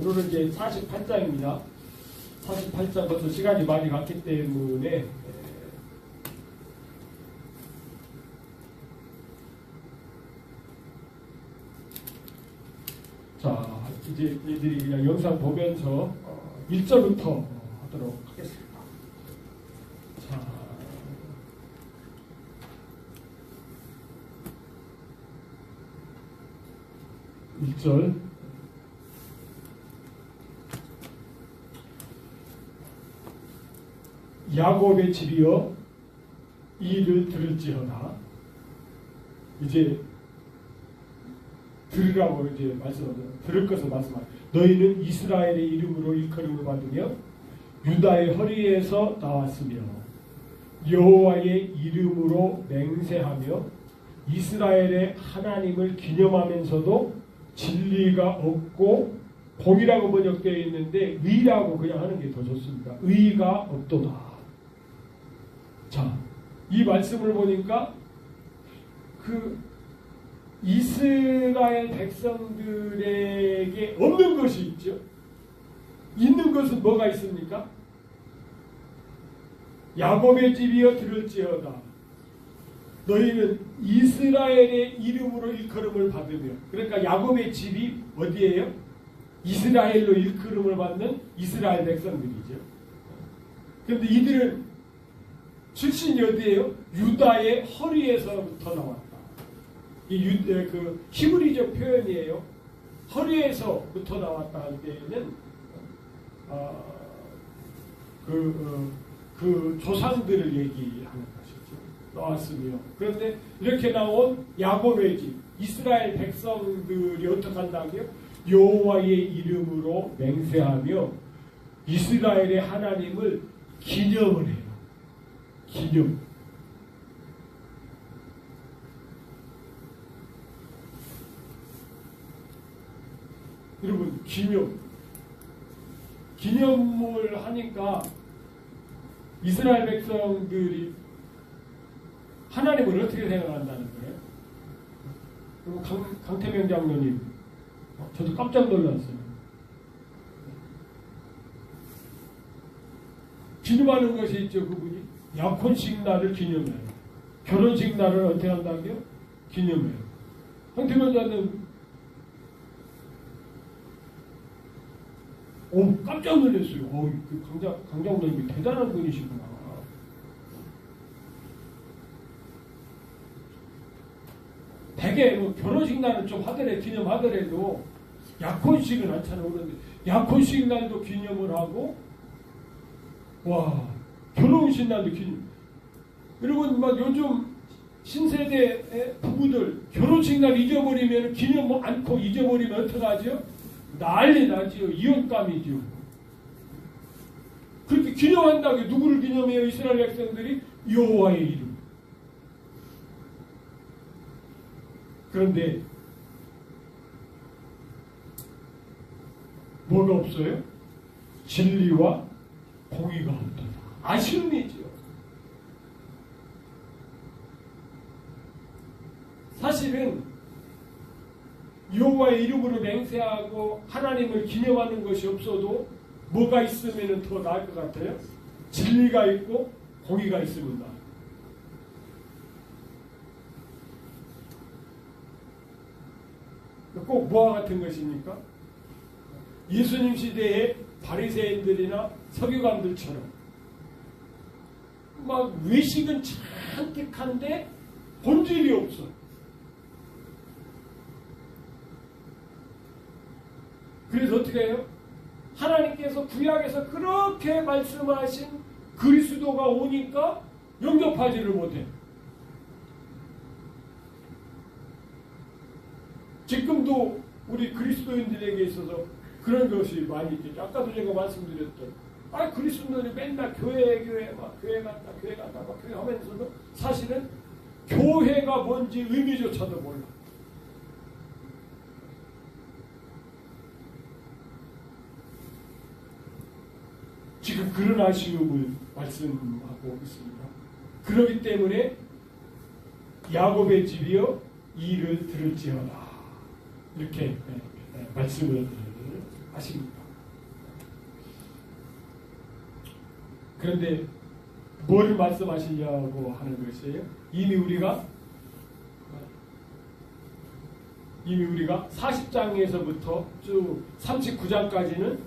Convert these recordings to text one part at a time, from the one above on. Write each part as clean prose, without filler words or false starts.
오늘은 이제 48장입니다. 48장 벌써 시간이 많이 갔기 때문에 자, 이제 얘들이 그냥 영상 보면서 1절부터 하도록 하겠습니다. 자, (1절) 야곱의 집이여 이 일을 들을지어다. 이제 들으라고 이제 말씀하죠. 들을 것을 말씀하죠. 너희는 이스라엘의 이름으로 일컬음을 받으며 유다의 허리에서 나왔으며 여호와의 이름으로 맹세하며 이스라엘의 하나님을 기념하면서도 진리가 없고 공이라고 번역되어 있는데 의라고 그냥 하는 게 더 좋습니다. 의가 없도다. 자, 이 말씀을 보니까 그 이스라엘 백성들에게 없는 것이 있죠. 있는 것은 뭐가 있습니까? 야곱의 집이여 들을지어다. 너희는 이스라엘의 이름으로 일컬음을 받으며, 그러니까 야곱의 집이 어디예요? 이스라엘로 일컬음을 받는 이스라엘 백성들이죠. 그런데 이들은 출신이 어디예요? 유다의 허리에서부터 나왔다. 그 히브리적 표현이에요. 허리에서부터 나왔다 할 때는 그 조상들을 얘기하는 것이죠. 나왔으며. 그런데 이렇게 나온 야곱의 집, 이스라엘 백성들이 어떻게 한다고요? 여호와의 이름으로 맹세하며 이스라엘의 하나님을 기념을 해요. 기념. 여러분, 기념을 하니까 이스라엘 백성들이 하나님을 어떻게 생각한다는 거예요? 그리고 강태명 장로님, 저도 깜짝 놀랐어요. 기념하는 것이 있죠, 그분이. 약혼식 날을 기념해요. 결혼식 날을 어떻게 한다고요? 기념해요. 강태명 장로님, 깜짝 놀랐어요. 그 강장로님이 대단한 분이시구나. 대개 뭐 결혼식 날은 좀 하더라도 기념하더라도 약혼식은 않잖아요. 그런데 약혼식 날도 기념을 하고, 와, 결혼식 날도 기념. 여러분, 막 요즘 신세대 부부들 결혼식 날 잊어버리면 기념 않고 잊어버리면 어떡하죠? 난리 나지요. 이혼감이죠. 그렇게 기념한다고 누구를 기념해요? 이스라엘 백성들이 여호와의 이름. 그런데 뭐가 없어요? 진리와 공의가 없다. 아쉬움이죠. 사실은 여호와의 이름으로 맹세하고 하나님을 기념하는 것이 없어도 뭐가 있으면 더 나을 것 같아요? 진리가 있고 공의가 있습니다. 꼭 뭐와 같은 것입니까? 예수님 시대의 바리새인들이나 서기관들처럼 막 외식은 잔뜩 한데 본질이 없어. 그래서 어떻게 해요? 하나님께서 구약에서 그렇게 말씀하신 그리스도가 오니까 영접하지를 못해. 지금도 우리 그리스도인들에게 있어서 그런 것이 많이 있겠죠. 아까도 제가 말씀드렸던, 그리스도인들이 맨날 교회 막 교회 갔다 막 교회 하면서도 사실은 교회가 뭔지 의미조차도 몰라. 지금 그런 아쉬움을 말씀하고 있습니다. 그렇기 때문에 야곱의 집이여 이 일을 들을지어다. 이렇게 말씀을 아십니까? 그런데 뭘 말씀하시려고 하는 것이에요? 이미 우리가 40장에서부터 쭉 39장까지는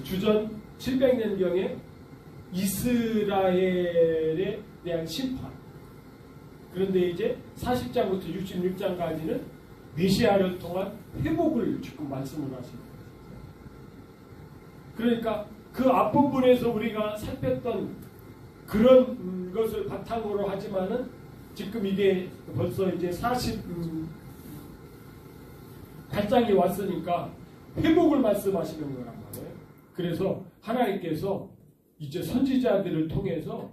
주전 700년경에 이스라엘에 대한 심판, 그런데 이제 40장부터 66장까지는 메시아를 통한 회복을 지금 말씀을 하시는 거예요. 그러니까 그 앞부분에서 우리가 살폈던 그런 것을 바탕으로 하지만은 지금 이게 벌써 이제 48장이 왔으니까 회복을 말씀하시는 거란 말이에요. 그래서 하나님께서 이제 선지자들을 통해서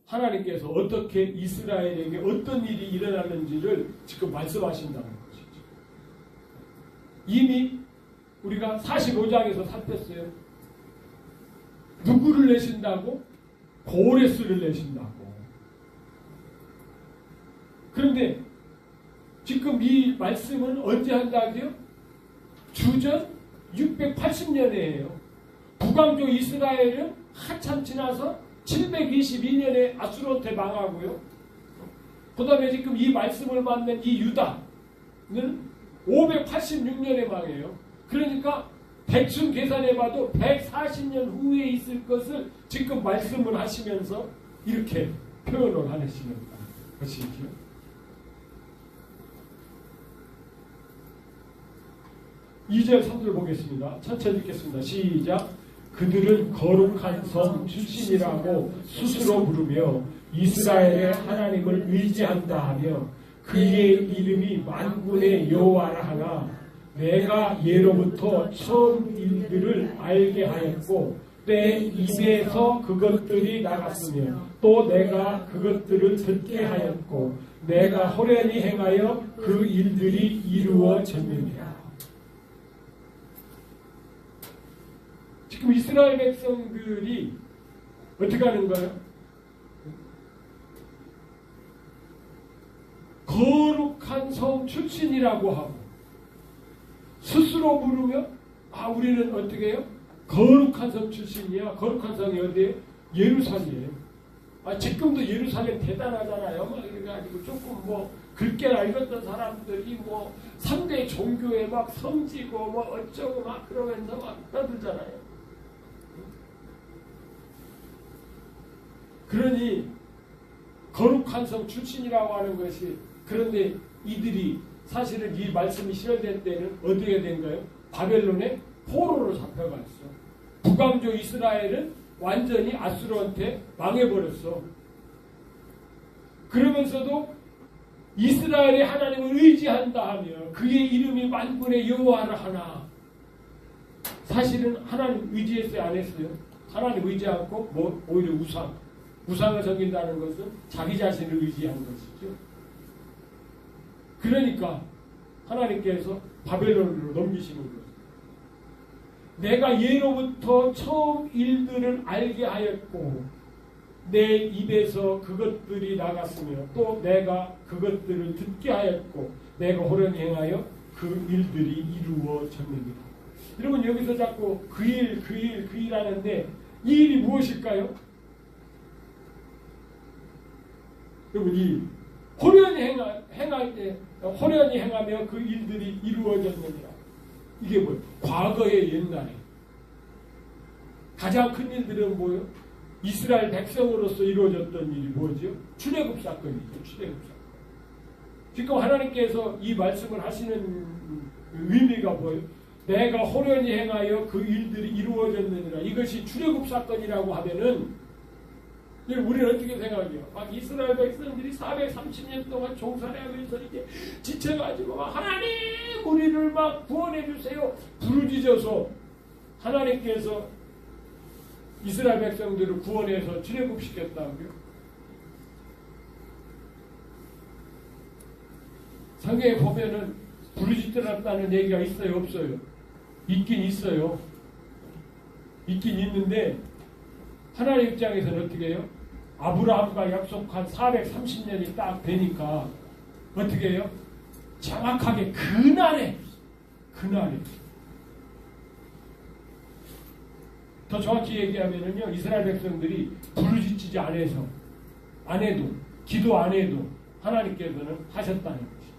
하나님께서 어떻게 이스라엘에게 어떤 일이 일어나는지를 지금 말씀하신다는 것이죠. 이미 우리가 45장에서 살폈어요. 누구를 내신다고? 고레스를 내신다고. 그런데 지금 이 말씀은 언제 한다고요? 주전 680년이에요. 북왕조 이스라엘은 한참 지나서 722년에 아수르한테 망하고요. 그 다음에 지금 이 말씀을 받는 이 유다는 586년에 망해요. 그러니까 대충 계산해봐도 140년 후에 있을 것을 지금 말씀을 하시면서 이렇게 표현을 하시는 것이죠. 2절 3절 보겠습니다. 천천히 읽겠습니다. 시작. 그들은 거룩한 성 출신이라고 스스로 부르며 이스라엘의 하나님을 의지한다 하며 그의 이름이 만군의 여호와라 하나 내가 예로부터 처음 일들을 알게 하였고 내 입에서 그것들이 나갔으며 또 내가 그것들을 듣게 하였고 내가 호련히 행하여 그 일들이 이루어졌느니라. 지금 이스라엘 백성들이 어떻게 하는 거예요? 거룩한 성 출신이라고 하고 스스로 부르며 우리는 어떻게 해요? 거룩한 성 출신이야. 거룩한 성이 어디에요? 예루살렘이에요. 지금도 예루살렘 대단하잖아요. 막 이래가지고 조금 글깨나 읽었던 사람들이 3대 종교에 막 성지고 어쩌고 막 그러면서 막 떠들잖아요. 그러니 거룩한 성 출신이라고 하는 것이, 그런데 이들이 사실은 이 말씀이 실현된 때는 어디에 된 거예요? 바벨론의 포로로 잡혀갔어. 북왕조 이스라엘은 완전히 아수르한테 망해버렸어. 그러면서도 이스라엘의 하나님을 의지한다 하며 그의 이름이 만군의 여호와라 하나. 사실은 하나님 의지했어요? 안 했어요? 하나님 의지 않고 오히려 우상을 섬긴다는 것은 자기 자신을 의지한 것이죠. 그러니까 하나님께서 바벨론으로 넘기시는 거예요. 내가 예로부터 처음 일들을 알게 하였고 내 입에서 그것들이 나갔으며 또 내가 그것들을 듣게 하였고 내가 호련히 행하여 그 일들이 이루어졌느니라. 여러분 여기서 자꾸 그 일 하는데 이 일이 무엇일까요? 여러분 이 호련히 행할 때 호련히 행하며 그 일들이 이루어졌느니라. 이게 뭐예요? 과거의 옛날에 가장 큰 일들은 뭐예요? 이스라엘 백성으로서 이루어졌던 일이 뭐죠? 출애굽 사건이죠. 출애굽 사건. 지금 하나님께서 이 말씀을 하시는 의미가 뭐예요? 내가 호련히 행하여 그 일들이 이루어졌느니라. 이것이 출애굽 사건이라고 하면은 우리는 어떻게 생각해요? 이스라엘 백성들이 430년 동안 종살이하면서 이렇게 지쳐가지고 하나님 우리를 구원해 주세요 부르짖어서 하나님께서 이스라엘 백성들을 구원해서 출애굽시켰다고요? 성경에 보면은 부르짖었다는 얘기가 있어요? 없어요? 있긴 있어요. 있긴 있는데 하나님 입장에서는 어떻게 해요? 아브라함과 약속한 430년이 딱 되니까 어떻게 해요? 정확하게 그날에. 더 정확히 얘기하면요, 이스라엘 백성들이 부르짖지 안 해도, 기도 안 해도 하나님께서는 하셨다는 것이죠.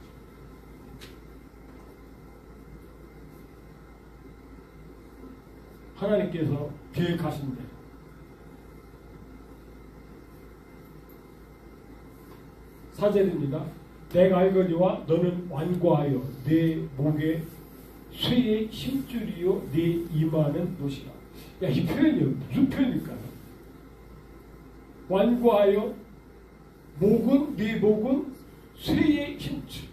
하나님께서 계획하신 대로. 사절입니다. 내가 알거니와 너는 완고하여 내 목에 쇠의 힘줄이요 내 이마는 못이라. 야, 이 표현이 무슨 표현일까요? 완고하여 내 목은 쇠의 힘줄.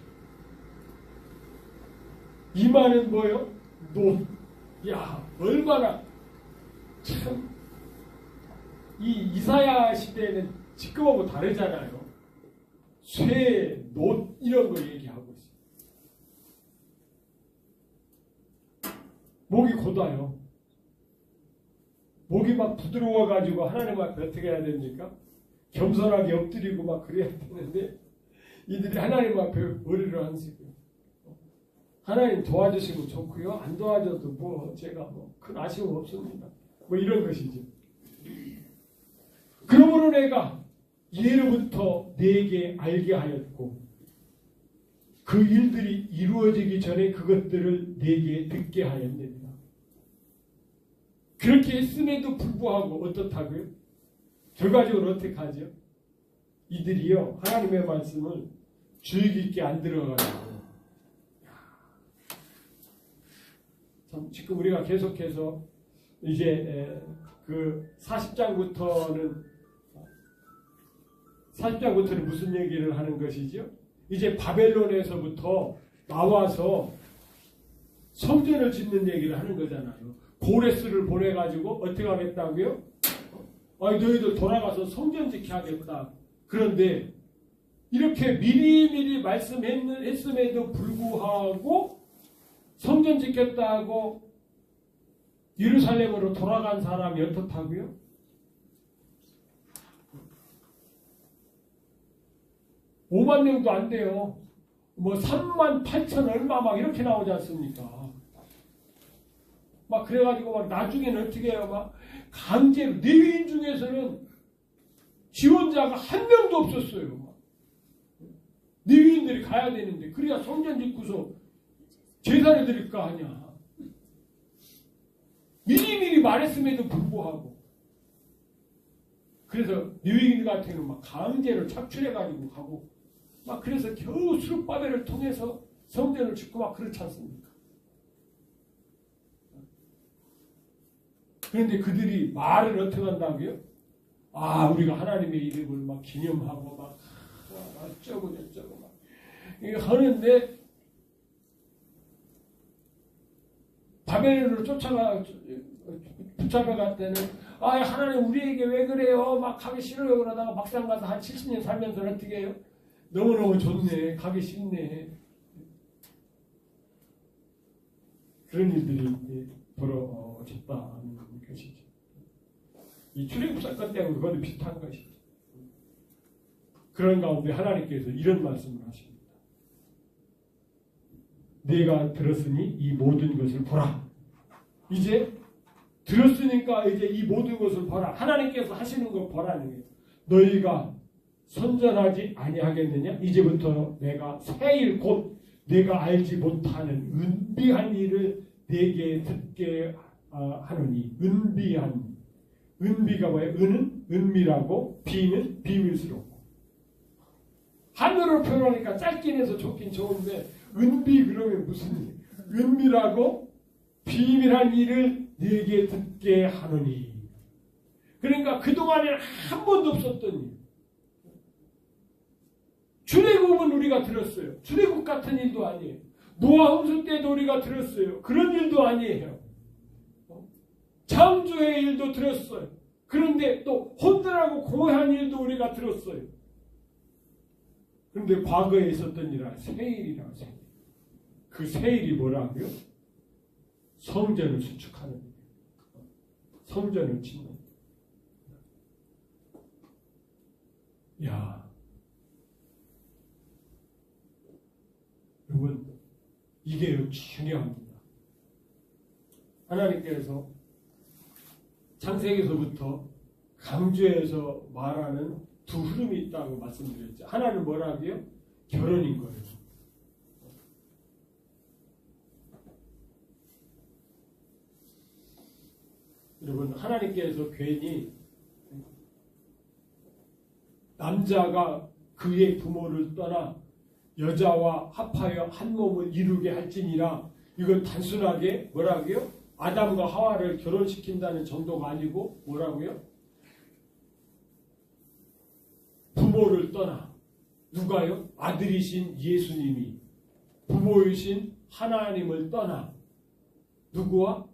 이마는 뭐요? 노. 야, 얼마나 참 이 이사야 시대에는 지금하고 다르잖아요. 쇠, 노 이런 거 얘기하고 있어요. 목이 고다요. 목이 막 부드러워가지고 하나님 앞에 어떻게 해야 됩니까? 겸손하게 엎드리고 막 그래야 되는데 이들이 하나님 앞에 머리를 안 쓰고 하나님 도와주시면 좋고요. 안 도와줘도 뭐 제가 뭐 큰 아쉬움 없습니다. 뭐 이런 것이죠. 그러므로 내가 예로부터 네게 알게 하였고 그 일들이 이루어지기 전에 그것들을 네게 듣게 하였느니라. 그렇게 했음에도 불구하고 어떻다고요? 결과적으로 어떻게 하죠? 이들이요 하나님의 말씀을 주의 깊게 안 들어가고 참 지금 우리가 계속해서 이제 그 40장부터는 무슨 얘기를 하는 것이죠? 이제 바벨론에서부터 나와서 성전을 짓는 얘기를 하는 거잖아요. 고레스를 보내가지고 어떻게 하겠다고요? 너희들 돌아가서 성전 짓게 하겠다. 그런데 이렇게 미리미리 말씀했음에도 불구하고 성전 짓겠다고 예루살렘으로 돌아간 사람이 어떻다고요? (5만 명도) 안 돼요. 뭐 3만 8천 얼마 막 이렇게 나오지 않습니까? 막 그래가지고 막 나중에는 어떻게 해요? 막 강제로 레위인 중에서는 지원자가 한 명도 없었어요. 레위인들이 가야 되는데 그래야 성전 짓고서 제사를 드릴 거 아니야. 미리미리 말했음에도 불구하고 그래서 레위인 같은 경우는 막 강제로 착출해가지고 가고 막 그래서 겨우 수르바벨을 통해서 성전을 짓고 막 그렇지 않습니까? 그런데 그들이 말을 어떻게 한다고요? 우리가 하나님의 이름을 막 기념하고 막 어쩌고 저쩌고 막 이거 하는데 바벨론으로 붙잡아갈 때는 하나님 우리에게 왜 그래요? 막 가기 싫어요. 그러다가 막상 가서 한 70년 살면서 어떻게 해요? 너무너무 좋네. 가기 싫네. 그런 일들이 벌어졌다는 것이죠. 이 출애굽 사건 때문에 그것도 비슷한 것이죠. 그런 가운데 하나님께서 이런 말씀을 하십니다. 네가 들었으니 이 모든 것을 보라. 이제 들었으니까 이제 이 모든 것을 보라. 하나님께서 하시는 걸 보라는 거예요. 너희가 선전하지 아니하겠느냐? 이제부터 내가 새 일 곧 내가 알지 못하는 은비한 일을 내게 듣게 하노니. 은비가 뭐예요? 은은 은밀하고 비는 비밀스럽고. 한글로 표현하니까 짧긴 해서 좋긴 좋은데 은비 그러면 무슨 은밀하고 비밀한 일을 네게 듣게 하노니. 그러니까 그동안에는 한 번도 없었던 일. 출애굽은 우리가 들었어요. 출애굽 같은 일도 아니에요. 노아 홍수 때도 우리가 들었어요. 그런 일도 아니에요. 창조의 일도 들었어요. 그런데 또 혼돈하고 공허한 일도 우리가 들었어요. 그런데 과거에 있었던 일은 새일이라고 생각해요. 그 새일이 뭐라고요? 성전을 수축하는 일이에요. 성전을 짓는 일이에요. 야, 여러분, 이게 중요합니다. 하나님께서 창세기에서부터 강조해서 말하는 두 흐름이 있다고 말씀드렸죠. 하나는 뭐라고요? 결혼인 거예요. 여러분, 하나님께서 괜히 남자가 그의 부모를 떠나 여자와 합하여 한 몸을 이루게 할지니라, 이건 단순하게 뭐라고요? 아담과 하와를 결혼시킨다는 정도가 아니고 뭐라고요? 부모를 떠나, 누가요? 아들이신 예수님이 부모이신 하나님을 떠나 누구와?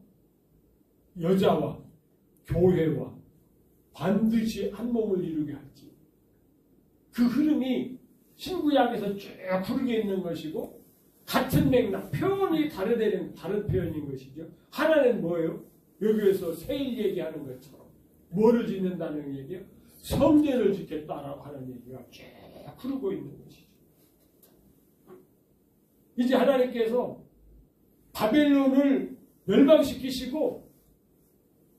여자와 교회와 반드시 한 몸을 이루게 할지, 그 흐름이 신구약에서 쭉 흐르게 있는 것이고, 같은 맥락, 표현이 다른 표현인 것이죠. 하나는 뭐예요? 여기에서 세일 얘기하는 것처럼 뭐를 짓는다는 얘기예요? 성전을 짓겠다라고 하는 얘기가 쭉 흐르고 있는 것이죠. 이제 하나님께서 바벨론을 멸망시키시고,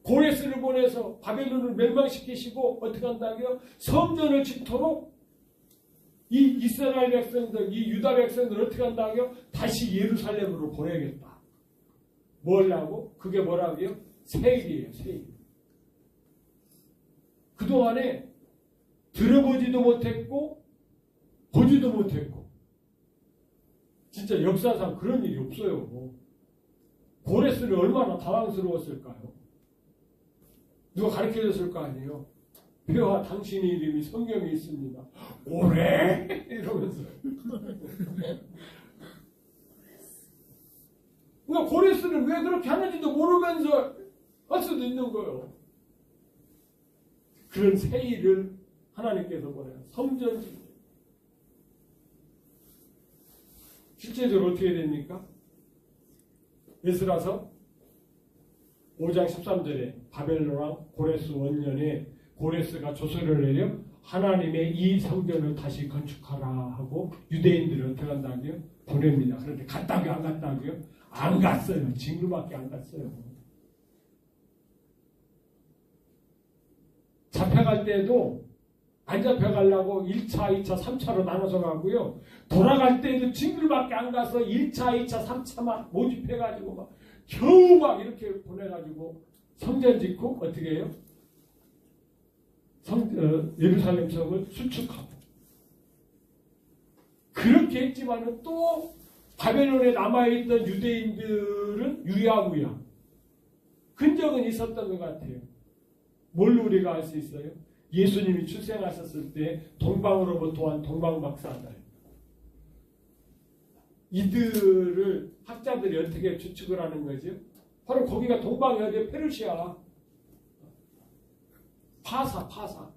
고레스를 보내서 바벨론을 멸망시키시고 어떻게 한다고요? 성전을 짓도록 이 이스라엘 백성들, 이 유다 백성들 어떻게 한다고요? 다시 예루살렘으로 보내겠다. 뭐라고? 그게 뭐라고요? 세일이에요. 세일. 그동안에 들어보지도 못했고 보지도 못했고, 진짜 역사상 그런 일이 없어요. 고레스는 얼마나 당황스러웠을까요? 누가 가르쳐줬을 거 아니에요? 표와 당신의 이름이 성경에 있습니다. 오래 이러면서. 그러니까 고레스는 왜 그렇게 하는지도 모르면서 할 수도 있는 거예요. 그런 세일을 하나님께서 보내요. 성전 짓기. 실제적으로 어떻게 됩니까? 에스라서 5장 13절에 바벨론 왕 고레스 원년에 고레스가 조서를 내려 하나님의 이 성전을 다시 건축하라 하고 유대인들을 어떻게 한다고요? 보냅니다. 그런데 갔다고요? 안 갔다고요? 안 갔어요. 징그럽게 안 갔어요. 잡혀갈 때도 안 잡혀가려고 1차, 2차, 3차로 나눠서 가고요. 돌아갈 때도 징글밖에 안 가서 1차, 2차, 3차 막 모집해가지고 막 겨우 막 이렇게 보내가지고 성전 짓고 어떻게 해요? 예루살렘 성을 수축하고. 그렇게 했지만은 또 바벨론에 남아있던 유대인들은 유야무야. 흔적은 있었던 것 같아요. 뭘 우리가 알 수 있어요? 예수님이 출생하셨을 때 동방으로부터 온 동방박사들, 이들을 학자들이 어떻게 추측을 하는 거죠? 바로 거기가 동방이 어디에 페르시아, 파사.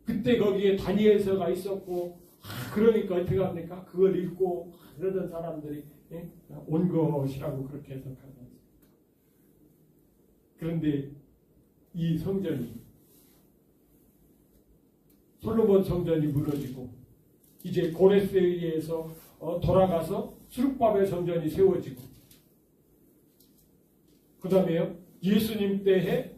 그때 거기에 다니엘서가 있었고, 그러니까 어떻게 합니까? 그걸 읽고 그러던 사람들이 온 것이라고 그렇게 해석하지 않습니까? 그런데 이 성전이, 솔로몬 성전이 무너지고 이제 고레스에 의해서 돌아가서 수룹바벨 성전이 세워지고, 그 다음에요 예수님 때에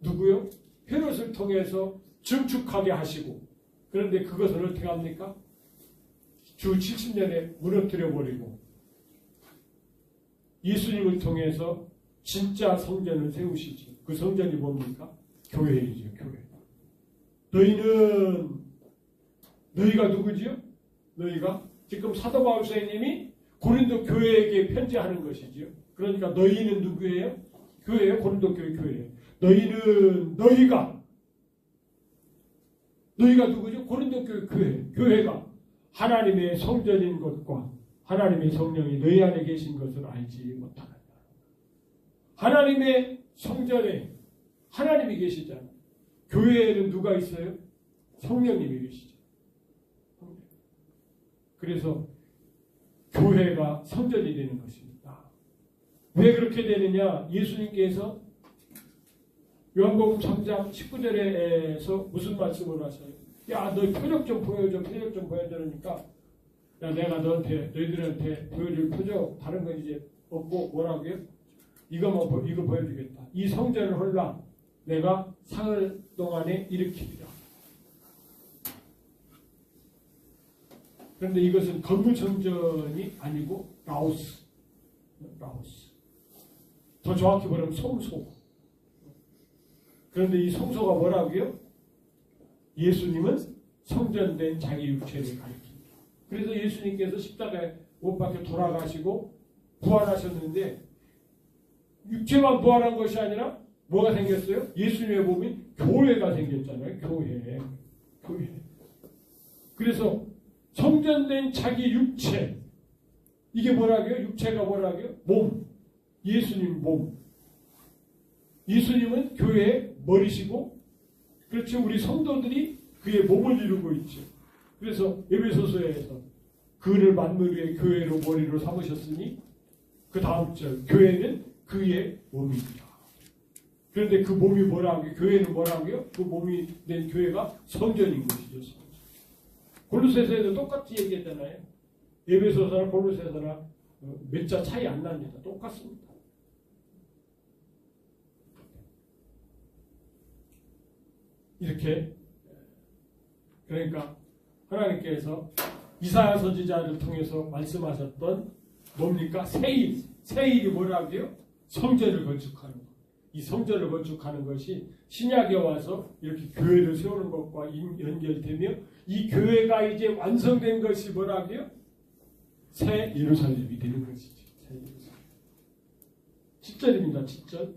누구요? 헤롯을 통해서 증축하게 하시고, 그런데 그것을 어떻게 합니까? 주 70년에 무너뜨려 버리고 예수님을 통해서 진짜 성전을 세우시지. 그 성전이 뭡니까? 교회이죠. 교회. 너희가 누구지요? 너희가 지금 사도 바울 선생님이 고린도 교회에게 편지하는 것이지요. 그러니까 너희는 누구예요? 교회예요. 고린도 교회예요. 너희가 누구죠? 고린도 교회가 하나님의 성전인 것과 하나님의 성령이 너희 안에 계신 것을 알지 못하느냐. 하나님의 성전에 하나님이 계시잖아요. 교회에는 누가 있어요? 성령님이 계시죠. 그래서 교회가 성전이 되는 것입니다. 왜 그렇게 되느냐? 예수님께서 요한복음 3장 19절에서 무슨 말씀을 하셔요? 야, 너 표적 좀 보여줘. 그러니까 야, 내가 너희들한테 보여줄 표적 다른 건 이제 없고 뭐라고요? 이거 보여주겠다. 이 성전을 홀라 내가 사흘 동안에 일으키리라. 그런데 이것은 건물 성전이 아니고 라오스. 더 정확히 말하면 성소. 그런데 이 성소가 뭐라고요? 예수님은 성전된 자기 육체를 가리킵니다. 그래서 예수님께서 십자가에 못 박혀 돌아가시고 부활하셨는데 육체만 부활한 것이 아니라 뭐가 생겼어요? 예수님의 몸이 교회가 생겼잖아요. 교회. 그래서 성전된 자기 육체. 이게 뭐라고요? 육체가 뭐라고요? 몸. 예수님 몸. 예수님은 교회의 머리시고, 그렇죠. 우리 성도들이 그의 몸을 이루고 있죠. 그래서 에베소서에서 그를 만물 위에 교회로 머리로 삼으셨으니 그 다음 절 교회는 그의 몸입니다. 그런데 그 몸이 뭐라고요? 교회는 뭐라고요? 그 몸이 된 교회가 성전인 것이죠. 성전. 골로새서에도 똑같이 얘기했잖아요. 에베소서나 골로새서나 몇 자 차이 안 납니다. 똑같습니다. 이렇게 그러니까 하나님께서 이사야 선지자를 통해서 말씀하셨던 뭡니까? 세일이 뭐라고요? 성전을 건축하는 것. 이 성전을 건축하는 것이 신약에 와서 이렇게 교회를 세우는 것과 연결되며 이 교회가 이제 완성된 것이 뭐라고요? 새 예루살렘이 되는 것이죠. 새 예루살렘. 10절입니다. 10절.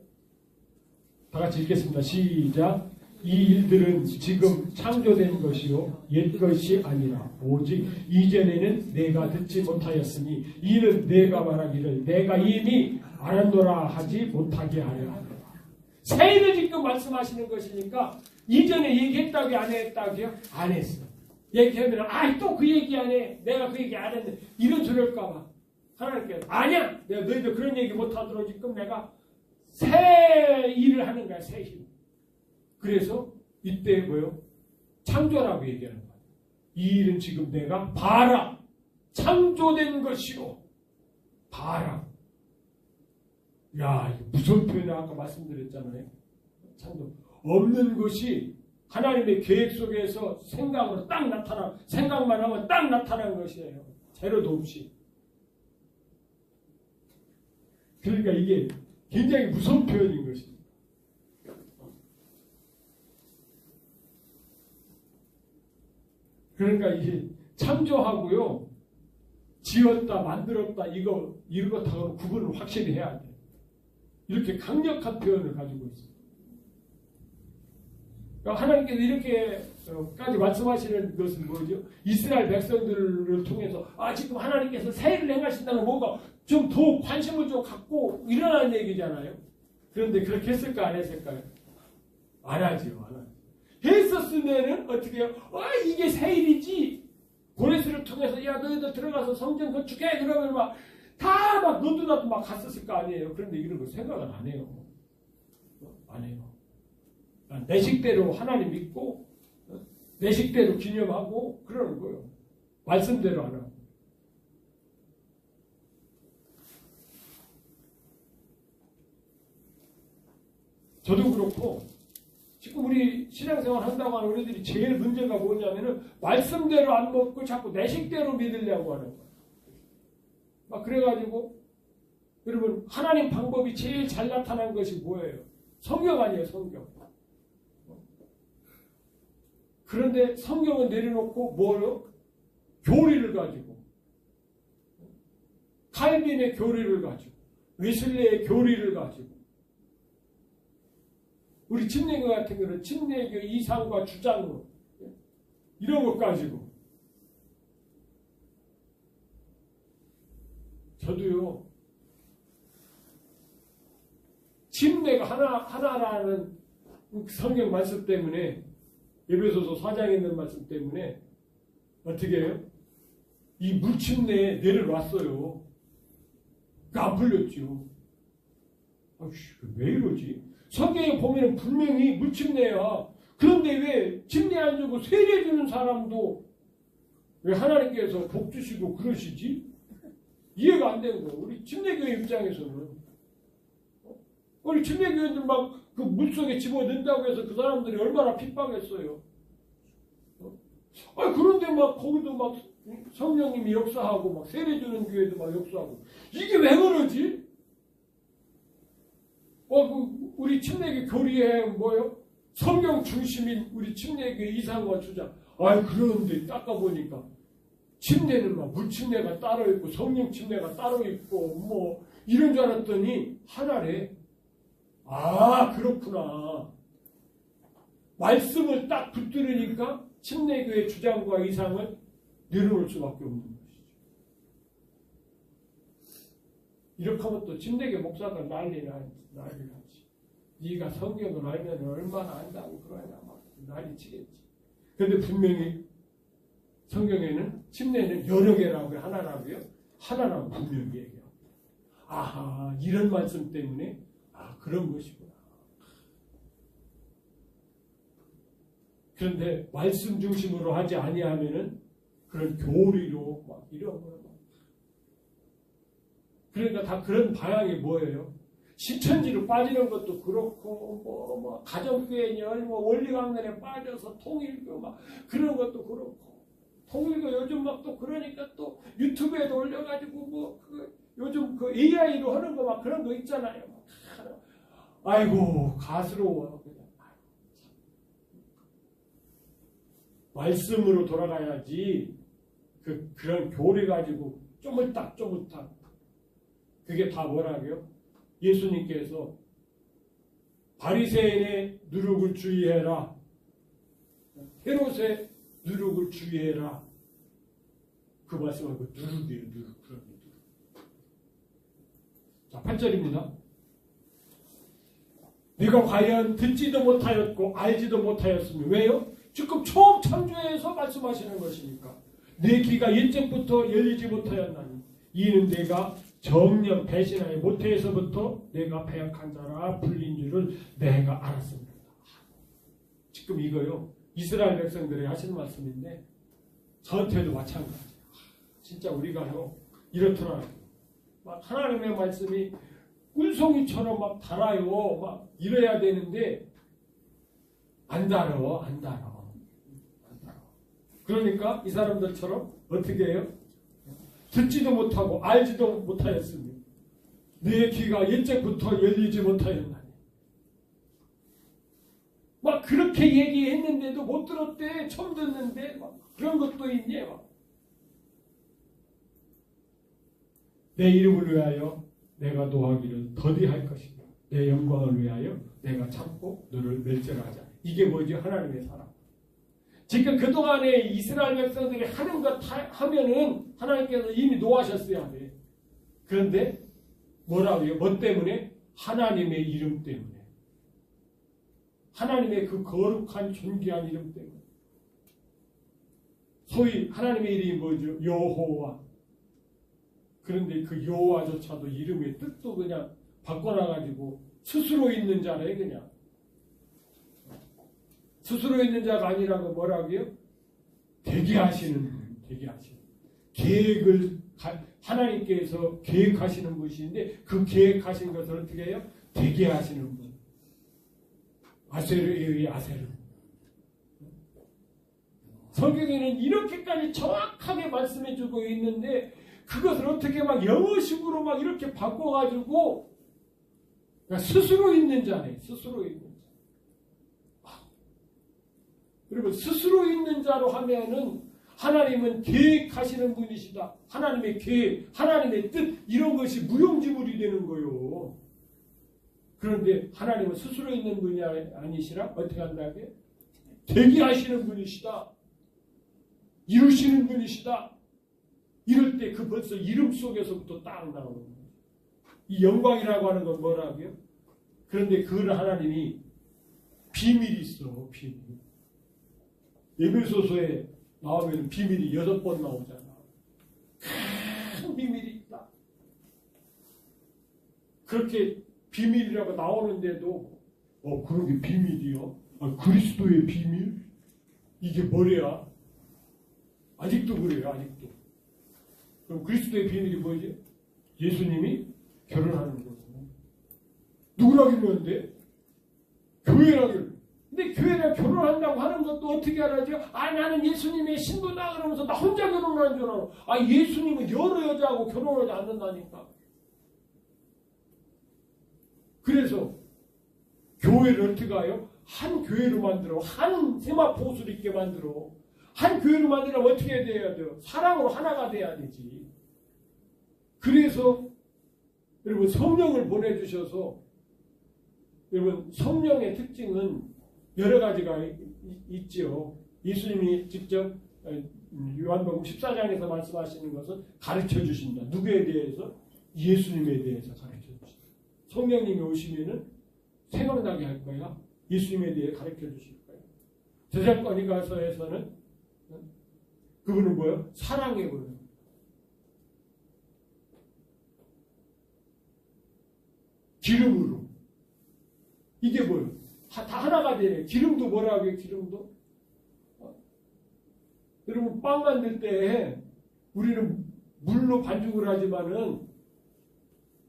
다 같이 읽겠습니다. 시작. 이 일들은 지금 창조된 것이요 옛 것이 아니라 오직 이전에는 내가 듣지 못하였으니 이는 내가 말하기를 내가 이미 알았노라 하지 못하게 하려 하노라. 새 일을 지금 말씀하시는 것이니까 이전에 얘기했다고 안 했다고요? 안 했어. 얘기하면 또 그 얘기 안 해. 내가 그 얘기 안 했는데 이런 소리 할까 봐 하나님께서 아니야. 내가 너희들 그런 얘기 못하도록 지금 내가 새 일을 하는 거야. 새 일. 그래서 이때 뭐요? 창조라고 얘기하는 거예요. 이 일은 지금 내가 봐라. 창조된 것이요. 봐라. 야, 이거 무슨 표현을 아까 말씀드렸잖아요. 창조. 없는 것이 하나님의 계획 속에서 생각으로 딱 나타나, 생각만 하면 딱 나타나는 것이에요. 재료도 없이. 그러니까 이게 굉장히 무서운 표현인 것입니다. 그러니까 이게 창조하고요, 지었다, 만들었다, 이것하고는 구분을 확실히 해야 돼요. 이렇게 강력한 표현을 가지고 있습니다. 그러니까 하나님께서 이렇게까지 말씀하시는 것은 뭐죠? 이스라엘 백성들을 통해서 지금 하나님께서 새 일을 행하신다는 뭔가 좀 더 관심을 좀 갖고 일어나는 얘기잖아요. 그런데 그렇게 했을까 안 했을까요? 안 하지요. 안 하죠. 했었으면은 어떻게 해요? 이게 새 일이지. 고레스를 통해서 야 너희들 들어가서 성전 건축해. 그러면 막 다 막 너도 나도 막 갔었을 거 아니에요. 그런데 이런 거 생각은 안 해요. 안 해요. 내 식대로 하나님 믿고 내 식대로 기념하고 그러는 거예요. 말씀대로 안 하고. 저도 그렇고 지금 우리 신앙생활 한다고 하는 우리들이 제일 문제가 뭐냐면은 말씀대로 안 먹고 자꾸 내 식대로 믿으려고 하는 거예요. 막 그래가지고 여러분 하나님 방법이 제일 잘 나타난 것이 뭐예요? 성경 아니에요. 성경. 그런데 성경은 내려놓고 뭐요? 교리를 가지고 칼빈의 교리를 가지고 웨슬레의 교리를 가지고 우리 침례교 같은 경우는 침례교 이상과 주장로 이런 것 가지고 저도요 침례가 하나라는 성경 말씀 때문에 에베소서 4장에 있는 말씀 때문에 어떻게 해요? 이 물침례에 내려놨어요. 안 풀렸죠. 왜 이러지? 성경에 보면 분명히 물침례야. 그런데 왜 침례 안 주고 세례 주는 사람도 왜 하나님께서 복 주시고 그러시지? 이해가 안 되는 거예요. 우리 침례교회 입장에서는. 우리 침례교회들 막 그 물속에 집어넣는다고 해서 그 사람들이 얼마나 핍박했어요. 그런데 막 거기도 막 성령님이 역사하고 막 세례 주는 교회도 막 역사하고. 이게 왜 그러지? 우리 침례교 교리에 뭐요? 성령 중심인 우리 침례교 이상과 주장. 그런데 닦아보니까 침례는 막 물침례가 따로 있고 성령 침례가 따로 있고 뭐 이런 줄 알았더니 하나래. 그렇구나. 말씀을 딱 붙들으니까 침례교의 주장과 이상을 내려놓을 수밖에 없는 것이죠. 이렇게 하면 또 침례교 목사가 난리 나지. 네가 성경을 알면 얼마나 안다고 그러냐 막 난리 치겠지. 그런데 분명히 성경에는 침례는 여러 개라고요, 하나라고요? 하나라고 분명히 얘기해요. 이런 말씀 때문에 그런 것이구나. 그런데 말씀 중심으로 하지 아니하면은 그런 교리로 막 이런 거. 그러니까 다 그런 방향이 뭐예요? 신천지로 빠지는 것도 그렇고 뭐 가정교회냐 뭐 원리강론에 빠져서 통일교 막 그런 것도 그렇고 통일교 요즘 막 또 그러니까 또 유튜브에도 올려가지고 요즘 그 AI로 하는 거 막 그런 거 있잖아요. 아이고 가스로워. 그냥. 말씀으로 돌아가야지 그런 교리 가지고 쪼물딱 그게 다 뭐라고요? 예수님께서 바리새인의 누룩을 주의해라. 헤롯의 누룩을 주의해라. 그 말씀하고 누룩이에요. 누룩. 자, 8절입니다. 네가 과연 듣지도 못하였고 알지도 못하였으며 왜요? 지금 처음 창조해서 말씀하시는 것이니까 내 귀가 옛적부터 열리지 못하였나니 이는 내가 정녕 배신하여 모태에서부터 내가 배역한 자라 불린 줄을 내가 알았습니다. 지금 이거요 이스라엘 백성들이 하시는 말씀인데 저한테도 마찬가지예요. 진짜 우리가요 이렇더라고요. 막 하나님의 말씀이 꿀송이처럼 막 달아요. 막 이래야 되는데 안 달아. 그러니까 이 사람들처럼 어떻게 해요? 듣지도 못하고 알지도 못하였으며 내 귀가 옛적부터 열리지 못하였나니 막 그렇게 얘기했는데도 못 들었대. 처음 듣는데 막 그런 것도 있니? 막. 내 이름을 위하여 내가 노하기를 더디할 것이며 내 영광을 위하여 내가 참고 너를 멸절하자. 이게 뭐지? 하나님의 사랑. 지금 그동안에 이스라엘 백성들이 하는 것 하면은 하나님께서 이미 노하셨어야 돼. 그런데 뭐라고요? 뭐 때문에? 하나님의 이름 때문에. 하나님의 그 거룩한 존귀한 이름 때문에. 소위 하나님의 이름이 뭐죠? 여호와. 그런데 그 여호와조차도 이름의 뜻도 그냥 바꿔놔가지고 스스로 있는 자래 그냥. 스스로 있는 자가 아니라고 뭐라고요? 대기하시는 분, 대기하시는. 계획을 하나님께서 계획하시는 분이신데 그 계획하신 것을 어떻게 해요? 대기하시는 분. 아세르의 아세르. 성경에는 이렇게까지 정확하게 말씀해주고 있는데 그것을 어떻게 막 영어식으로 막 이렇게 바꿔가지고 그러니까 스스로 있는 자네. 스스로 있는 자. 그리고 스스로 있는 자로 하면은 하나님은 계획하시는 분이시다. 하나님의 계획, 하나님의 뜻 이런 것이 무용지물이 되는 거요. 그런데 하나님은 스스로 있는 분이 아니시라 어떻게 한다고요? 대기하시는 분이시다. 이루시는 분이시다. 이럴 때 그 벌써 이름 속에서부터 딱 나오는 거예요. 이 영광이라고 하는 건 뭐라고요? 그런데 그 하나님이 비밀이 있어. 비밀. 에베소서에 나오면 비밀이 6번 나오잖아. 큰 비밀이 있다. 그렇게 비밀이라고 나오는데도 그런 게 비밀이요? 그리스도의 비밀? 이게 뭐래야? 아직도 그래요. 아직도. 그럼 그리스도의 비밀이 뭐지? 예수님이 결혼하는 거고. 누구랑 결혼한대? 교회랑 결혼. 근데 교회랑 결혼한다고 하는 것도 어떻게 알아죠? 나는 예수님의 신부다 그러면서 나 혼자 결혼하는 줄 알아. 예수님은 여러 여자하고 결혼하지 않는다니까. 그래서 교회를 어떻게 해요? 한 교회로 만들어. 한 세마포수를 있게 만들어. 한 교회로 만들려면 어떻게 돼야 돼요? 사랑으로 하나가 돼야 되지. 그래서 여러분 성령을 보내주셔서 여러분 성령의 특징은 여러 가지가 있죠. 예수님이 직접 요한복음 14장에서 말씀하시는 것은 가르쳐 주신다. 누구에 대해서? 예수님에 대해서 가르쳐 주신다. 성령님이 오시면은 생각나게 할 거야. 예수님에 대해 가르쳐 주실 거야. 제사거니가서에서는 그분은 뭐예요? 사랑의 분. 기름으로. 이게 뭐예요? 다 하나가 되네. 기름도 뭐라고 해요? 기름도? 여러분 빵 만들 때 우리는 물로 반죽을 하지만은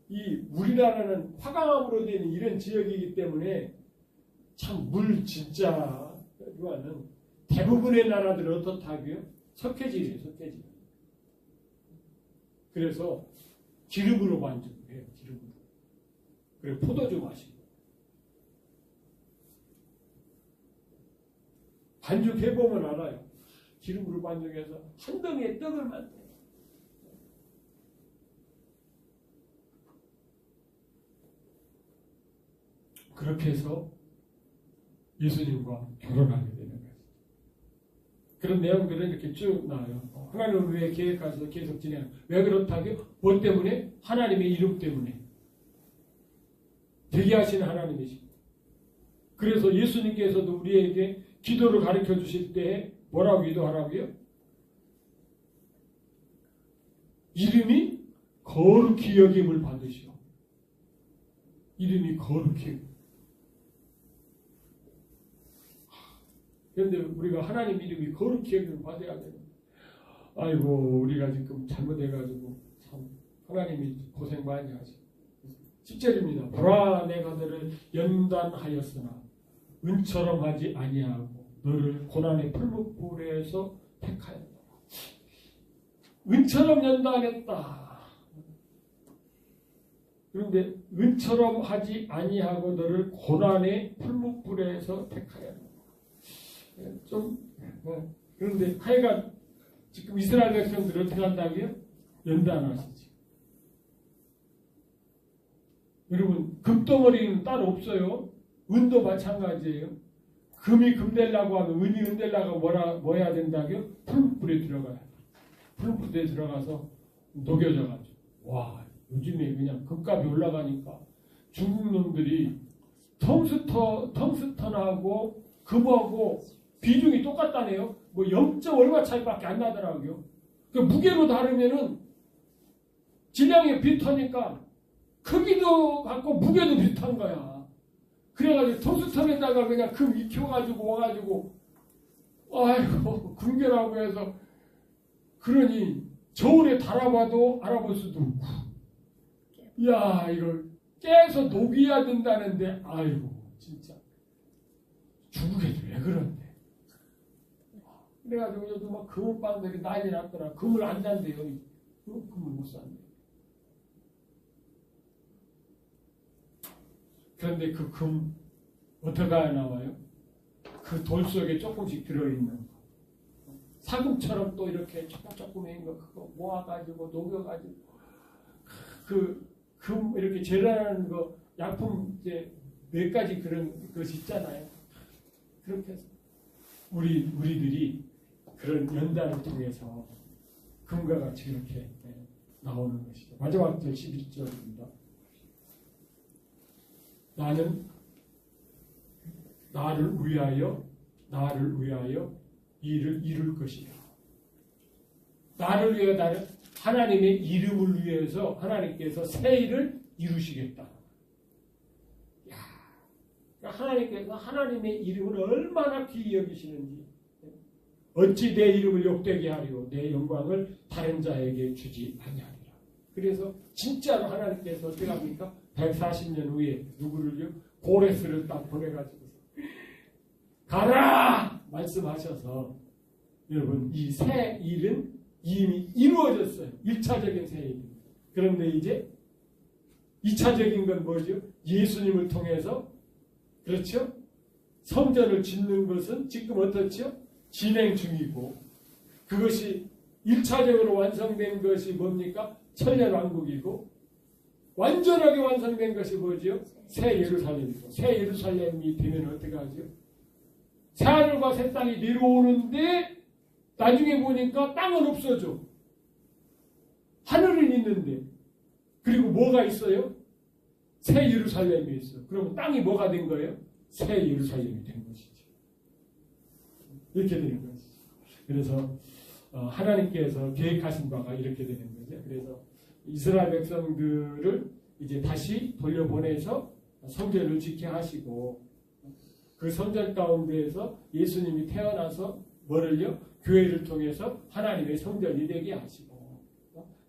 이 우리나라는 화강암으로 되는 이런 지역이기 때문에 참 물 진짜 이거는 대부분의 나라들은 어떻다고요? 석회질이에요. 석회질. 그래서 기름으로 반죽을 해요. 기름으로. 그리고 포도주 마시고. 반죽해보면 알아요. 기름으로 반죽해서 한 덩이의 떡을 만들어요. 그렇게 해서 예수님과 결혼하게 되는 거예요. 그런 내용들은 이렇게 쭉 나와요. 하나님은 왜 계획하셔서 계속 진행해요? 왜 그렇다고요? 뭐 때문에? 하나님의 이름 때문에. 되게 하시는 하나님이시고. 그래서 예수님께서도 우리에게 기도를 가르쳐 주실 때 뭐라고 기도하라고요? 이름이 거룩히 여김을 받으시오. 이름이 거룩히. 그런데 우리가 하나님 이름이 거룩히 여김을 받아야 되는. 아이고 우리가 지금 잘못해가지고 참 하나님이 고생 많이 하시. 10절입니다. 보라 내가 너를 연단하였으나 은처럼 하지 아니하고 너를 고난의 풀무불에서 택하였다. 은처럼 연단했다. 그런데 은처럼 하지 아니하고 너를 고난의 풀무불에서 택하였다. 그런데 하여간 지금 이스라엘 백성들을 어떻게 한다고요? 연단하시지. 여러분 금덩어리는 따로 없어요. 은도 마찬가지예요. 금이 금 되려고 하면 은이 은 되려고 뭐 해야 된다고요? 풀무불에 들어가야 돼. 풀무불에 들어가서 녹여져가지고 와 요즘에 그냥 금값이 올라가니까 중국 놈들이 텅스턴하고 금하고 비중이 똑같다네요. 뭐 0. 얼마 차이밖에 안 나더라고요. 그 무게로 다르면은 질량이 비슷하니까 크기도 같고 무게도 비슷한 거야. 그래가지고 텅스턴에다가 그냥 금 익혀가지고 와가지고 아이고 궁결하고 해서 그러니 저울에 달아봐도 알아볼 수도 없고 야 이걸 깨서 녹여야 된다는데 아이고 진짜 중국애들 왜 그런데 그래가지고 요즘 막 금은빵들이 난리 났더라. 금을 안 잔대요. 금을 못 산대. 그런데 그 금 어떻게 나와요? 그 돌 속에 조금씩 들어있는 거. 사금처럼 또 이렇게 조금조금인 거 그거 모아가지고 녹여가지고 그 금 이렇게 재련하는 거 약품 이제 몇 가지 그런 것이 있잖아요. 그렇게 해서 우리들이 그런 연단을 통해서 금과 같이 이렇게 나오는 것이죠. 마지막 절 11절입니다. 나는 나를 위하여 이를 이룰 것이야. 나를 위해 나는 하나님의 이름을 위해서 하나님께서 새 일을 이루시겠다. 야, 하나님께서 하나님의 이름을 얼마나 귀히 여기시는지 어찌 내 이름을 욕되게 하리요 내 영광을 다른 자에게 주지 아니하리라. 그래서 진짜로 하나님께서 어떻게 합니까? 140년 후에 누구를요? 고레스를 딱 보내가지고 가라! 말씀하셔서 여러분 이 새 일은 이미 이루어졌어요. 1차적인 새 일. 그런데 이제 2차적인 건 뭐죠? 예수님을 통해서 그렇죠? 성전을 짓는 것은 지금 어떻죠? 진행 중이고 그것이 1차적으로 완성된 것이 뭡니까? 천년왕국이고 완전하게 완성된 것이 뭐죠? 새 예루살렘이고 새 예루살렘이 되면 어떻게 하죠? 새 하늘과 새 땅이 내려오는데 나중에 보니까 땅은 없어져. 하늘은 있는데 그리고 뭐가 있어요? 새 예루살렘이 있어. 그러면 땅이 뭐가 된 거예요? 새 예루살렘이 된 것이죠. 이렇게 되는 것이죠. 그래서 하나님께서 계획하신 바가 이렇게 되는 거죠. 그래서 이스라엘 백성들을 이제 다시 돌려보내서 성전을 지켜 하시고 그 성전 가운데에서 예수님이 태어나서 뭐를요? 교회를 통해서 하나님의 성전이 되게 하시고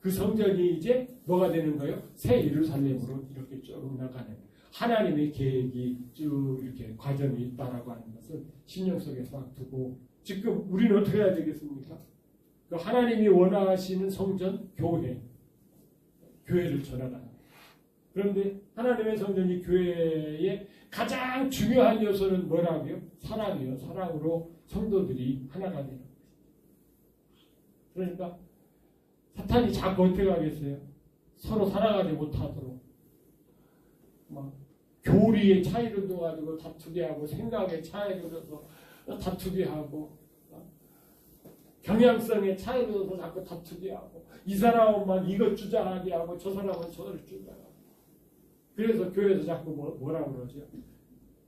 그 성전이 이제 뭐가 되는 거예요? 새 예루살렘으로 이렇게 쭉 나가는 하나님의 계획이 쭉 이렇게 과정이 있다라고 하는 것을 신령 속에 딱 두고 지금 우리는 어떻게 해야 되겠습니까? 그 하나님이 원하시는 성전, 교회를 전하라. 그런데 하나님의 성전이 교회의 가장 중요한 요소는 뭐라고요? 사랑이요. 사랑으로 성도들이 하나가 되는 거예요. 그러니까 사탄이 자꾸 어떻게 하겠어요? 서로 사랑하지 못하도록 막 교리의 차이를 둬가지고 다투게 하고 생각의 차이를 둬서 다투게 하고 경향성의 차이를 둬서 자꾸 다투게 하고 이 사람은 막 이것 주장하게 하고 저 사람은 저를 주장하고 그래서 교회에서 자꾸 뭐라고 그러죠?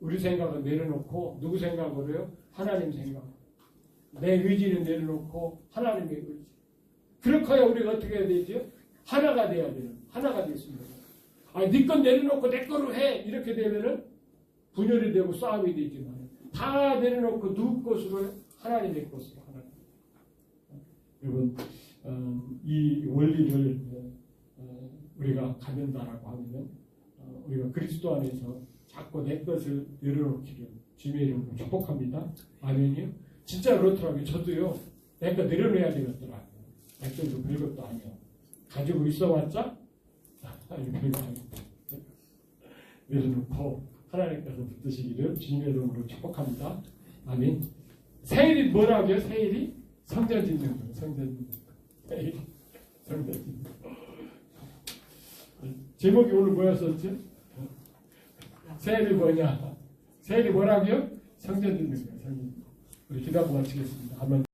우리 생각은 내려놓고 누구 생각으로 해요? 하나님 생각. 내 의지는 내려놓고 하나님의 의지. 그렇게 해야 우리가 어떻게 해야 되죠? 하나가 돼야 되는. 하나가 됐습니다. 네 건 내려놓고 내 거로 해. 이렇게 되면은 분열이 되고 싸움이 되지만 다 내려놓고 누구 것으로 하나님의 것으로 하나님. 여러분 이 원리를 우리가 갖는다라고 하면 우리가 그리스도 안에서 자꾸 내 것을 내려놓기를 주님의 이름으로 축복합니다. 아멘이요. 진짜 그렇더라고요. 저도요. 내 거 내려놓아야 되겠더라고요. 내 것도 별것도 아니야. 가지고 있어봤자 별거 아니야. 내려놓고 하나님께서 붙드시기를 주님의 이름으로 축복합니다. 아멘. 새일이 뭐라고요? 새일이 성전 짓는 거예요. 성전 짓는 거. 새일이 성전 짓는 거. 제목이 오늘 뭐였었죠? 새일이 뭐냐? 새일이 뭐라고요? 성전 짓는 거예요. 성전. 우리 기도 한번 마치겠습니다. 아멘.